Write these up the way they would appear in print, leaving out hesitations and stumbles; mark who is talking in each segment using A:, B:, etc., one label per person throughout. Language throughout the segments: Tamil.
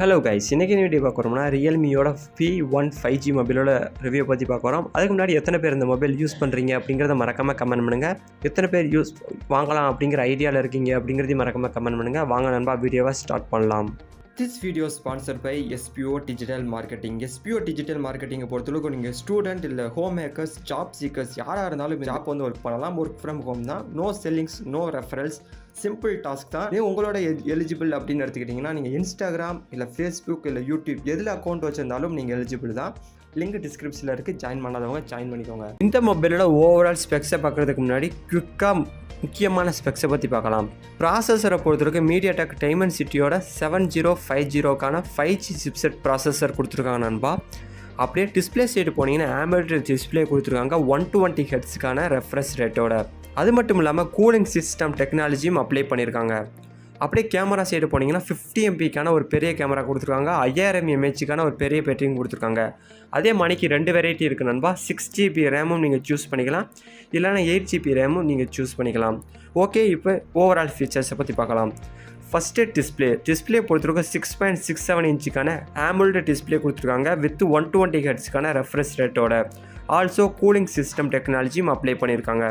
A: ஹலோ கைஸ், இன்றைக்கி வீடியோ பார்க்குறோம்னா ரியல்மியோட P1 5G மொபைலோட ரிவ்யூ பற்றி பார்க்குறோம். அதுக்கு முன்னாடி எத்தனை பேர் இந்த மொபைல் யூஸ் பண்ணுறீங்க அப்படிங்கிறத மறக்காமல் கமெண்ட் பண்ணுங்கள். எத்தனை பேர் வாங்கலாம் அப்படிங்கிற ஐடியாவில் இருக்கீங்க அப்படிங்கிறதையும் மறக்காமல் கமெண்ட் பண்ணுங்கள். வாங்க நண்பா, வீடியோவை ஸ்டார்ட் பண்ணலாம். This video is sponsored by SPO Digital Marketing. SPO Digital Marketing பொறுத்தளவுக்கு நீங்கள் ஸ்டூடெண்ட் இல்லை ஹோம் மேக்கர்ஸ், ஜாப் சீக்கர்ஸ் யாராக இருந்தாலும் ஜாப் வந்து ஒர்க் பண்ணலாம். ஒர்க் ஃப்ரம் ஹோம் தான். No sellings, no referrals, simple task தான். உங்களோட எலிஜிபிள் அப்படின்னு எடுத்துக்கிட்டிங்கன்னா நீங்கள் இன்ஸ்டாகிராம் இல்லை ஃபேஸ்புக் இல்லை யூடியூப் எதில் அக்கௌண்ட் வச்சுருந்தாலும் நீங்கள் எலிஜிபிள் தான். லிங்க் டிஸ்கிரிப்ஷனில் இருக்குது. ஜாயின் பண்ணாதவங்க ஜாயின் பண்ணிக்கோங்க. இந்த மொபைலோட ஓவரால் ஸ்பெக்ஸை பார்க்குறதுக்கு முன்னாடி குவிக்காக முக்கியமான ஸ்பெக்ஸை பற்றி பார்க்கலாம். ப்ராசஸரை பொறுத்தவரைக்கும் MediaTek Dimensity-யோட 7050க்கான 5G சிப்செட் ப்ராசஸர் கொடுத்துருக்காங்க நண்பா. அப்படியே டிஸ்பிளே சைடு போனீங்கன்னா AMOLED டிஸ்பிளே கொடுத்துருக்காங்க 120 Hz ரெஃப்ரெஷ் ரேட்டோட. அது மட்டும் இல்லாமல் கூலிங் சிஸ்டம் டெக்னாலஜியும் அப்ளை பண்ணியிருக்காங்க. அப்படியே கேமரா சைடு போனீங்கன்னா 50 MP ஒரு பெரிய கேமரா கொடுத்துருக்காங்க. 5000 mAh ஒரு பெரிய பேட்டரியும் கொடுத்துருக்காங்க. அதே மணிக்கு 2 வெரைட்டி இருக்குது நண்பா. 6GB ரேமும் நீங்கள் சூஸ் பண்ணிக்கலாம், இல்லைனா 8GB ரேமும் நீங்கள் சூஸ் பண்ணிக்கலாம். ஓகே, இப்போ ஓவரால் ஃபீச்சர்ஸை பற்றி பார்க்கலாம். ஃபஸ்ட்டு டிஸ்பிளே பொறுத்தவரைக்கும் 6.67 இன்ச்சுக்கான AMOLED டிஸ்பிளே கொடுத்துருக்காங்க வித் 120 Hz ரெஃப்ரெஷ் ரேட்டோட. ஆல்சோ கூலிங் சிஸ்டம் டெக்னாலஜியும் அப்ளை பண்ணியிருக்காங்க.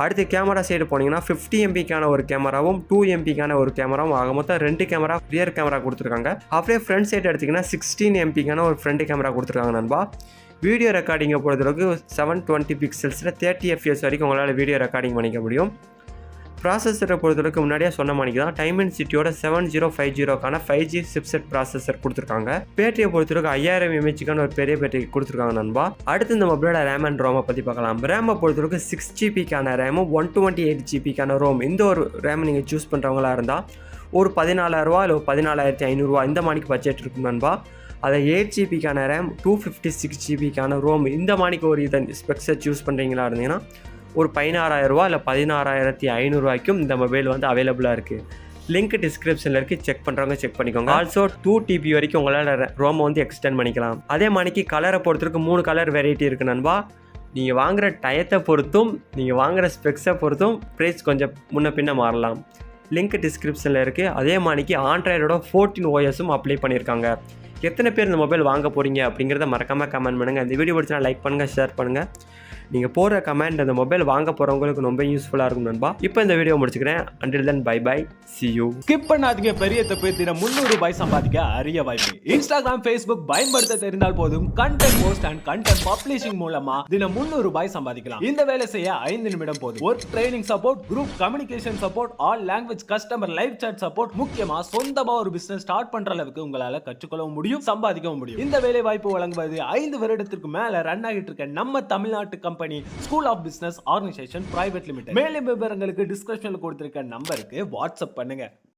A: அடுத்து கேமரா சைடு போனீங்கன்னா 50 MP ஒரு கேமராவும் 2 MP ஒரு கேமராவும் ஆக மொத்தம் 2 கேமரா ரியர் கேமரா கொடுத்துருக்காங்க. அப்படியே ஃப்ரண்ட் சைடு எடுத்திங்கன்னா 16 MP ஒரு ஃப்ரண்ட் கேமரா கொடுத்துருக்காங்க நண்பா. வீடியோ ரெக்கார்டிங்கை பொறுத்தளவுக்கு 720 பிக்சல்ஸில் 30 FPS வரைக்கும் உங்களால் வீடியோ ரெக்கார்டிங் பண்ணிக்க முடியும். ப்ராசஸரை பொறுத்தளவுக்கு முன்னாடியே சொன்ன மாதிரி தான் Dimensity-யோட 7050க்கான 5G சிப்செட் ப்ராசஸர் கொடுத்துருக்காங்க. பேட்டரியை பொறுத்தளவுக்கு 5000 mAh ஒரு பெரிய பேட்டரி கொடுத்துருக்காங்க நண்பா. அடுத்து இந்த மொபைலோட ரேம் அண்ட் ரோமை பற்றி பார்க்கலாம். ரேமை பொறுத்தளவுக்கு 6GB ரேமும் 128GB ரோம். இந்த ஒரு ரேம் நீங்கள் சூஸ் பண்ணுறவங்களா இருந்தால் ஒரு 14000 இல்லை 14500 இந்த மாணிக்கு பட்ஜெட் இருக்கும் நண்பா. அதை 8GB ரேம் 256GB ரோம் இந்த மாணிக்கு ஒரு இதன் ஸ்பெக்ஸை சூஸ் பண்ணுறீங்களா இருந்தீங்கன்னா ஒரு 16000 இல்லை 16500 இந்த மொபைல் வந்து அவைலபிளாக இருக்குது. லிங்க் டிஸ்கிரிப்ஷனில் இருக்குது. செக் பண்ணுறவங்க செக் பண்ணிக்கோங்க. ஆல்சோ 2TB வரைக்கும் உங்களால் ரோமை வந்து எக்ஸ்டெண்ட் பண்ணிக்கலாம். அதே மாதிரிக்கு கலரை பொறுத்தவரைக்கும் 3 கலர் வெரைட்டி இருக்குது நண்பா. நீங்கள் வாங்குகிற டயத்தை பொறுத்தும் நீங்கள் வாங்குகிற ஸ்பெக்ஸை பொறுத்தும் ப்ரைஸ் கொஞ்சம் முன்ன பின்ன மாறலாம். லிங்க் டிஸ்கிரிப்ஷனில் இருக்குது. அதே மாதிரிக்கு ஆண்ட்ராய்டோட 14 OSம் அப்ளை பண்ணியிருக்காங்க. எத்தனை பேர் இந்த மொபைல் வாங்க போகிறீங்க அப்படிங்கிறத மறக்காமல் கமெண்ட் பண்ணுங்கள். இந்த வீடியோ பிடிச்சா லைக் பண்ணுங்கள், ஷேர் பண்ணுங்கள். நீங்கள் போகிற கமெண்ட் அந்த மொபைல் வாங்க போகிறவங்களுக்கு ரொம்ப யூஸ்ஃபுல்லாக இருக்கும் நண்பா. இப்போ இந்த வீடியோ முடிச்சுக்கிறேன். until then bye bye, see you.
B: Skip பண்ணாதீங்க. பெரிய தப்பு. தினம் 300 ரூபாய் சம்பாதிக்க அரிய வாய்ப்பு. இன்ஸ்டாகிராம், ஃபேஸ்புக் பயன்படுத்த தெரிந்தால் போதும். Content post and content publishing மூலமா தினம் 300 ரூபாய் சம்பாதிக்கலாம். இந்த வேலை செய்ய 5 நிமிடம் போதும். Work training support, group communication support, all language customer live chat support, முக்கியமா சொந்தமா ஒரு பிசினஸ் ஸ்டார்ட் பண்ற அளவுக்கு உங்களால கற்றுக்கொள்ளவும் முடியும், சம்பாதிக்கவும் முடியும். இந்த வேலை வாய்ப்பு வழங்குவது 5 வருடத்திற்கு மேல ரன் ஆகிட்டு இருக்க நம்ம தமிழ்நாட்டு company school of business organisation private limited. மேலும் விவரங்களுக்கு டிஸ்கிரிப்ஷன்ல கொடுத்திருக்க நம்பருக்கு வாட்ஸ்அப் பண்ணுங்க.